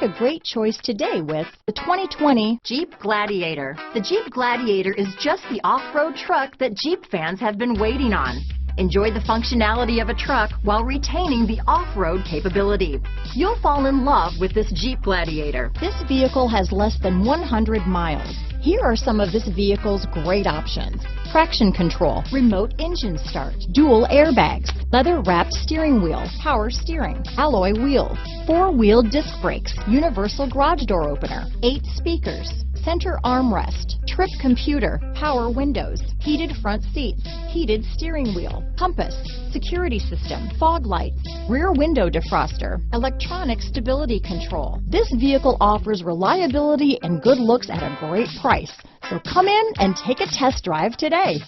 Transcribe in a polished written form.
a great choice today with the 2020 Jeep Gladiator. The Jeep Gladiator is just the off-road truck that Jeep fans have been waiting on. Enjoy the functionality of a truck while retaining the off-road capability. You'll fall in love with this Jeep Gladiator. This vehicle has less than 100 miles. Here are some of this vehicle's great options: traction control, remote engine start, dual airbags, leather-wrapped steering wheel, power steering, alloy wheels, four-wheel disc brakes, universal garage door opener, 8 speakers, center armrest, trip computer, power windows, heated front seats, heated steering wheel, compass, security system, fog lights, rear window defroster, electronic stability control. This vehicle offers reliability and good looks at a great price. So come in and take a test drive today.